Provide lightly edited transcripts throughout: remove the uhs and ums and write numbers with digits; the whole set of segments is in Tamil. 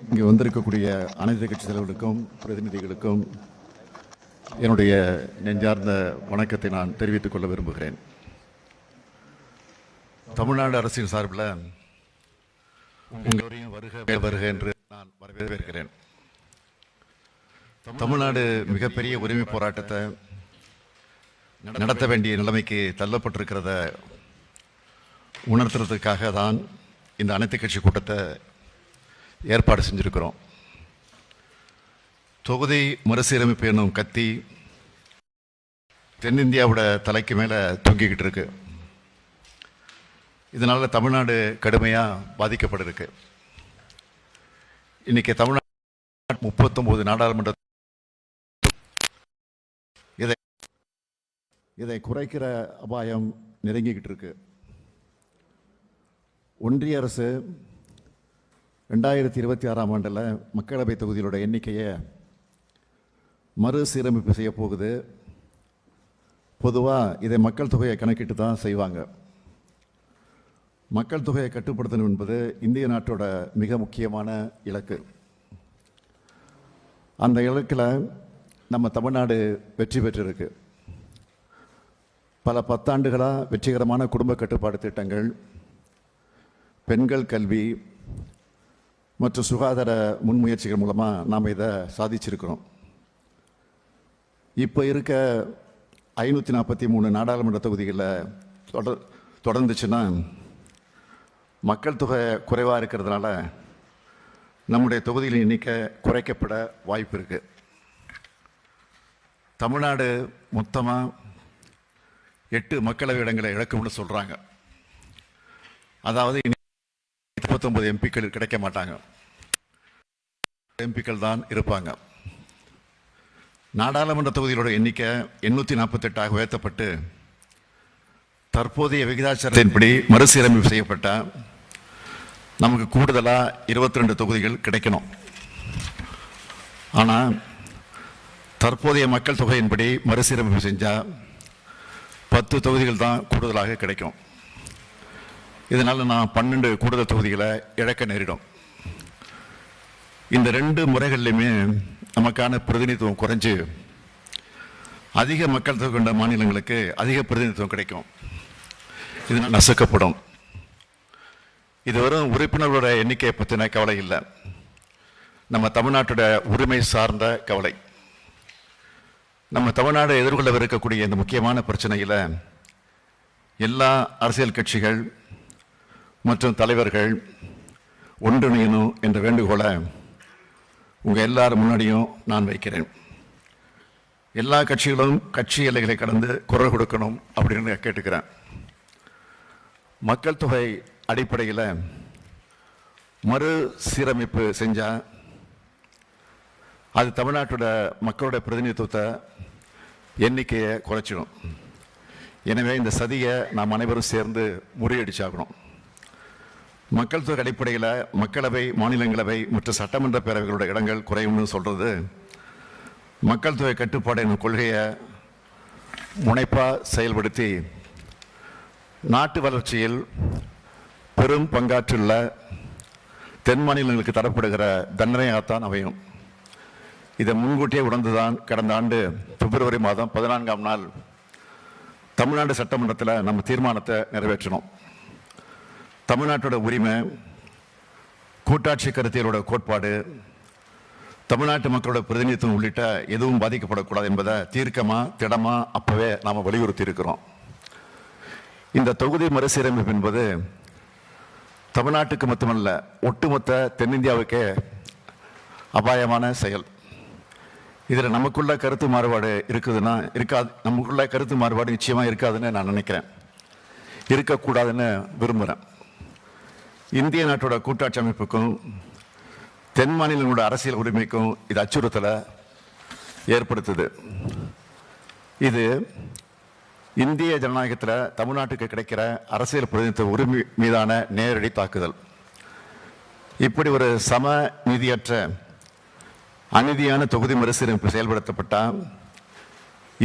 இங்கே வந்திருக்கக்கூடிய அனைத்து கட்சி தலைவர்களுக்கும் பிரதிநிதிகளுக்கும் என்னுடைய நெஞ்சார்ந்த வணக்கத்தை நான் தெரிவித்துக் கொள்ள விரும்புகிறேன். தமிழ்நாடு அரசின் சார்பில் உங்களையும் வருக வருக என்று நான் வரவேற்கிறேன். தமிழ்நாடு மிகப்பெரிய உரிமை போராட்டத்தை நடத்த வேண்டிய நிலைமைக்கு தள்ளப்பட்டிருக்கிறத உணர்த்துறதுக்காக தான் இந்த அனைத்து கட்சி கூட்டத்தை ஏற்பாடு செஞ்சிருக்கிறோம். தொகுதி மறுசீரமைப்பு என்னும் கத்தி தென்னிந்தியாவோட தலைக்கு மேலே தொங்கிக்கிட்டு இருக்கு. இதனால தமிழ்நாடு கடுமையாக பாதிக்கப்பட்டிருக்கு. இன்னைக்கு தமிழ்நாடு 39 நாடாளுமன்ற இதை குறைக்கிற அபாயம் நெருங்கிக்கிட்டு இருக்கு. ஒன்றிய அரசு 2026ஆம் ஆண்டில் மக்களவை தொகுதிகளோட எண்ணிக்கையை மறுசீரமைப்பு செய்ய போகுது. பொதுவாக இதை மக்கள் தொகையை கணக்கிட்டு தான் செய்வாங்க. மக்கள் தொகையை கட்டுப்படுத்தணும் என்பது இந்திய நாட்டோட மிக முக்கியமான இலக்கு. அந்த இலக்கில் நம்ம தமிழ்நாடு வெற்றி பெற்றிருக்கு. பல பத்தாண்டுகளாக வெற்றிகரமான குடும்ப கட்டுப்பாடு திட்டங்கள், பெண்கள் கல்வி மற்றும் சுகாதார முன்முயற்சிகள் மூலமாக நாம் இதை சாதிச்சிருக்கிறோம். இப்போ இருக்க 543 நாடாளுமன்ற தொகுதிகளில் தொடர்ந்துச்சுன்னா மக்கள் தொகை குறைவாக இருக்கிறதுனால நம்முடைய தொகுதிகளின் எண்ணிக்கை குறைக்கப்பட வாய்ப்பு இருக்குது. தமிழ்நாடு மொத்தமாக 8 மக்களவை இடங்களை இழக்கும்னு சொல்கிறாங்க. அதாவது 39 எம்பிக்கள் கிடைக்க மாட்டாங்க, எம்பிக்கள் தான் இருப்பாங்க. நாடாளுமன்ற தொகுதிகளோட எண்ணிக்கை 848 உயர்த்தப்பட்டு தற்போதைய விகிதாச்சாரத்தின்படி மறுசீரமைப்பு செய்யப்பட்டால் நமக்கு கூடுதலாக 22 தொகுதிகள் கிடைக்கணும். ஆனால் தற்போதைய மக்கள் தொகையின்படி மறுசீரமைப்பு செஞ்சால் 10 தொகுதிகள் தான் கூடுதலாக கிடைக்கும். இதனால் நான் 12 கூடுதல் தொகுதிகளை இழக்க நேரிடும். இந்த 2 முறைகள்லையுமே நமக்கான பிரதிநிதித்துவம் குறைஞ்சு அதிக மக்கள் தொகை கொண்ட மாநிலங்களுக்கு அதிக பிரதிநிதித்துவம் கிடைக்கும். இதனால் நசுக்கப்படும். இது வெறும் உறுப்பினர்களோட எண்ணிக்கையை பற்றின கவலை இல்லை, நம்ம தமிழ்நாட்டோட உரிமை சார்ந்த கவலை. நம்ம தமிழ்நாடு எதிர்கொள்ளவிருக்கக்கூடிய இந்த முக்கியமான பிரச்சனையில் எல்லா அரசியல் கட்சிகள் மற்றும் தலைவர்கள் ஒன்றிணையணும் என்ற வேண்டுகோளை உங்கள் எல்லாரும் முன்னாடியும் நான் வைக்கிறேன். எல்லா கட்சிகளும் கட்சி எல்லைகளை கடந்து குரல் கொடுக்கணும் அப்படின்னு கேட்டுக்கிறேன். மக்கள் தொகை அடிப்படையில் மறுசீரமைப்பு செஞ்சால் அது தமிழ்நாட்டோட மக்களோட பிரதிநிதித்துவத்தை எண்ணிக்கையை குறைச்சிடும். எனவே இந்த சதியை நாம் அனைவரும் சேர்ந்து முறியடிச்சாகணும். மக்கள் தொகை அடிப்படையில் மக்களவை, மாநிலங்களவை மற்றும் சட்டமன்ற பேரவைகளோட இடங்கள் குறையும்னு சொல்கிறது மக்கள் தொகை கட்டுப்பாடு என்னும் கொள்கையை முனைப்பாக செயல்படுத்தி நாட்டு வளர்ச்சியில் பெரும் பங்காற்றுள்ள தென் மாநிலங்களுக்கு தரப்படுகிற தண்டனையாகத்தான் அமையும். இதை முன்கூட்டியே உணர்ந்துதான் கடந்த ஆண்டு பிப்ரவரி மாதம் 14ஆம் நாள் தமிழ்நாடு சட்டமன்றத்தில் நம்ம தீர்மானத்தை நிறைவேற்றினோம். தமிழ்நாட்டோட உரிமை, கூட்டாட்சி கருத்தியலோட கோட்பாடு, தமிழ்நாட்டு மக்களோட பிரதிநிதித்துவம் உள்ளிட்ட எதுவும் பாதிக்கப்படக்கூடாது என்பதை தீர்க்கமாக திடமாக அப்போவே நாம் வலியுறுத்தி இருக்கிறோம். இந்த தொகுதி மறுசீரமைப்பு என்பது தமிழ்நாட்டுக்கு மட்டுமல்ல, ஒட்டுமொத்த தென்னிந்தியாவுக்கே அபாயமான செயல். இதில் நமக்குள்ள கருத்து மாறுபாடு இருக்குதுன்னா இருக்காது, நமக்குள்ள கருத்து மாறுபாடு நிச்சயமாக இருக்காதுன்னு நான் நினைக்கிறேன், இருக்கக்கூடாதுன்னு விரும்புகிறேன். இந்திய நாட்டோட கூட்டாட்சி அமைப்புக்கும் தென் மாநிலங்களோட அரசியல் உரிமைக்கும் இது அச்சுறுத்தலை ஏற்படுத்துது. இது இந்திய ஜனநாயகத்தில் தமிழ்நாட்டுக்கு கிடைக்கிற அரசியல் பிரதிநிதித்துவ உரிமை மீதான நேரடி தாக்குதல். இப்படி ஒரு சம நீதியற்ற அநீதியான தொகுதி மறுசீரமைப்பு செயல்படுத்தப்பட்டால்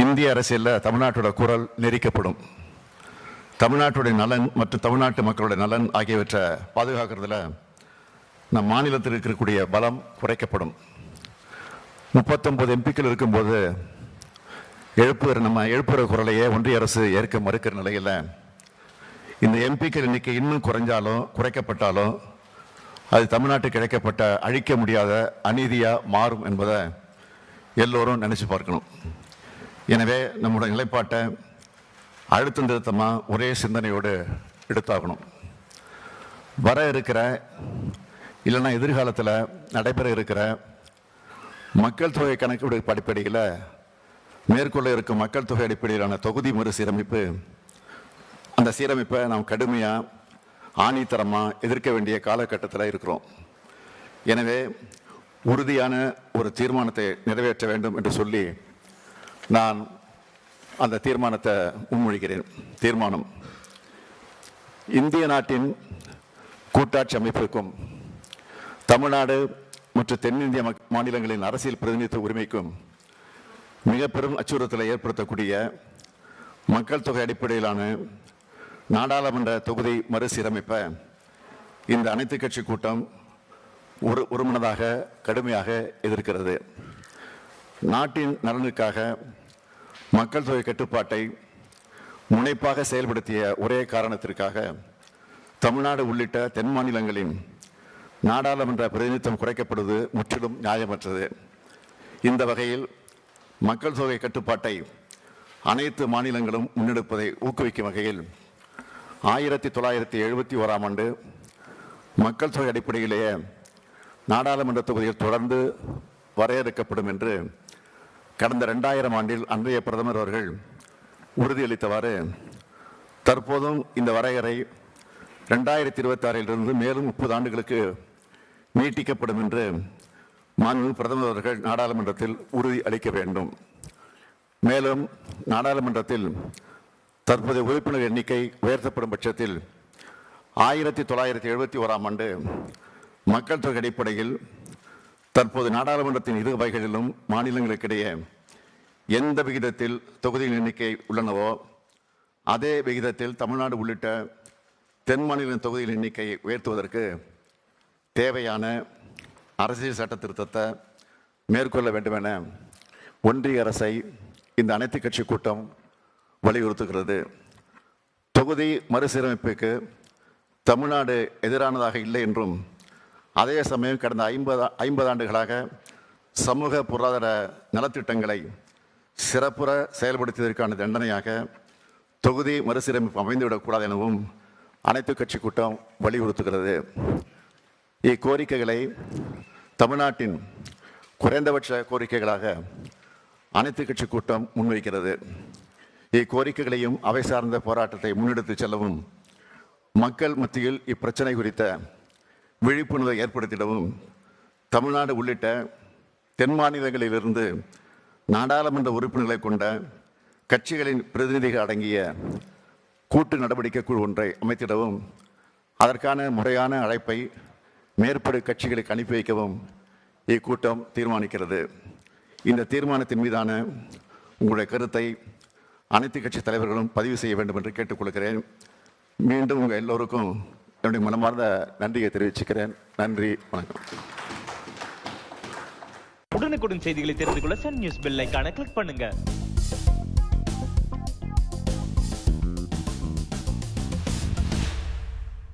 இந்திய அரசியலில் தமிழ்நாட்டோட குரல் நெரிக்கப்படும். தமிழ்நாட்டுடைய நலன் மற்றும் தமிழ்நாட்டு மக்களுடைய நலன் ஆகியவற்றை பாதுகாக்கிறதுல நம் மாநிலத்தில் இருக்கக்கூடிய பலம் குறைக்கப்படும். 39 எம்பிக்கள் இருக்கும்போது நம்ம எழுப்புகிற குரலையே ஒன்றிய அரசு ஏற்க மறுக்கிற நிலையில் இந்த எம்பிக்கள் எண்ணிக்கை இன்னும் குறைக்கப்பட்டாலும் அது தமிழ்நாட்டுக்கு கிடைக்கப்பட்ட அழிக்க முடியாத அநீதியாக மாறும் என்பதை எல்லோரும் நினைச்சு பார்க்கணும். எனவே நம்முடைய நிலைப்பாட்டை அழுத்தம் திருத்தமாக ஒரே சிந்தனையோடு எடுத்தாகணும். வர இருக்கிற இல்லைன்னா எதிர்காலத்தில் நடைபெற இருக்கிற மக்கள் தொகை கணக்கெடுப்பு அடிப்படையில் மேற்கொள்ள இருக்கும் மக்கள் தொகை அடிப்படையிலான தொகுதி மறுசீரமைப்பு, அந்த சீரமைப்பை நாம் கடுமையாக ஆணித்தரமாக எதிர்க்க வேண்டிய காலகட்டத்தில் இருக்கிறோம். எனவே உறுதியான ஒரு தீர்மானத்தை நிறைவேற்ற வேண்டும் என்று சொல்லி நான் அந்த தீர்மானத்தை முன்மொழிகிறேன். தீர்மானம்: இந்திய நாட்டின் கூட்டாட்சி அமைப்பிற்கும் தமிழ்நாடு மற்றும் தென்னிந்திய மாநிலங்களின் அரசியல் பிரதிநிதித்துவ உரிமைக்கும் மிக பெரும் அச்சுறுத்தலை ஏற்படுத்தக்கூடிய மக்கள் தொகை அடிப்படையிலான நாடாளுமன்ற தொகுதி மறுசீரமைப்பை இந்த அனைத்து கட்சி கூட்டம் ஒருமனதாக கடுமையாக எதிர்க்கிறது. நாட்டின் நலனுக்காக மக்கள் தொகை கட்டுப்பாட்டை முனைப்பாக செயல்படுத்திய ஒரே காரணத்திற்காக தமிழ்நாடு உள்ளிட்ட தென் மாநிலங்களின் நாடாளுமன்ற பிரதிநிதித்துவம் குறைக்கப்படுவது முற்றிலும் நியாயமற்றது. இந்த வகையில் மக்கள் தொகை கட்டுப்பாட்டை அனைத்து மாநிலங்களும் முன்னெடுப்பதை ஊக்குவிக்கும் வகையில் 1971ஆம் ஆண்டு மக்கள் தொகை அடிப்படையிலேயே நாடாளுமன்ற தொகுதியில் தொடர்ந்து வரையறுக்கப்படும் என்று கடந்த 2000 ஆண்டில் அன்றைய பிரதமர் அவர்கள் உறுதியளித்தவாறு தற்போதும் இந்த வரையறை 2026 மேலும் 30 ஆண்டுகளுக்கு நீட்டிக்கப்படும் என்று மாண்புமிகு பிரதமர் அவர்கள் நாடாளுமன்றத்தில் உறுதி அளிக்க வேண்டும். மேலும் நாடாளுமன்றத்தில் தற்போதைய உறுப்பினர் எண்ணிக்கை உயர்த்தப்படும் பட்சத்தில் 1971ஆம் ஆண்டு மக்கள் தொகை அடிப்படையில் தற்போது நாடாளுமன்றத்தின் இரு வகைகளிலும் மாநிலங்களுக்கிடையே எந்த விகிதத்தில் தொகுதியின் எண்ணிக்கை உள்ளனவோ அதே விகிதத்தில் தமிழ்நாடு உள்ளிட்ட தென் மாநில தொகுதியின் எண்ணிக்கையை உயர்த்துவதற்கு தேவையான அரசியல் சட்ட திருத்தத்தை மேற்கொள்ள வேண்டும் என ஒன்றிய அரசை இந்த அனைத்து கட்சி கூட்டம் வலியுறுத்துகிறது. தொகுதி மறுசீரமைப்புக்கு தமிழ்நாடு எதிரானதாக இல்லை என்றும், அதே சமயம் கடந்த 50 ஆண்டுகளாக சமூக பொருளாதார நலத்திட்டங்களை சிறப்புற செயல்படுத்தியதற்கான தண்டனையாக தொகுதி மறுசீரமைப்பு அமைந்துவிடக்கூடாது எனவும் அனைத்து கட்சி கூட்டம் வலியுறுத்துகிறது. இக்கோரிக்கைகளை தமிழ்நாட்டின் குறைந்தபட்ச கோரிக்கைகளாக அனைத்து கட்சி கூட்டம் முன்வைக்கிறது. இக்கோரிக்கைகளையும் அவை சார்ந்த போராட்டத்தை முன்னெடுத்து செல்லவும், மக்கள் மத்தியில் இப்பிரச்சனை குறித்த விழிப்புணர்வை ஏற்படுத்திடவும் தமிழ்நாடு உள்ளிட்ட தென் மாநிலங்களிலிருந்து நாடாளுமன்ற உறுப்பினர்களை கொண்ட கட்சிகளின் பிரதிநிதிகள் அடங்கிய கூட்டு நடவடிக்கை குழு ஒன்றை அமைத்திடவும், அதற்கான முறையான அழைப்பை மேற்படி கட்சிகளுக்கு அனுப்பி வைக்கவும் இக்கூட்டம் தீர்மானிக்கிறது. இந்த தீர்மானத்தின் மீதான உங்களுடைய கருத்தை அனைத்து கட்சி தலைவர்களும் பதிவு செய்ய வேண்டும் என்று கேட்டுக்கொள்கிறேன். மீண்டும் உங்கள் எல்லோருக்கும் என்னுடைய மனமார்ந்த நன்றியை தெரிவிச்சுக்கிறேன். நன்றி, வணக்கம். உடனுக்குடன் செய்திகளை தெரிந்து கொள்ள சன் நியூஸ் பெல் ஐகானை கிளிக் பண்ணுங்க.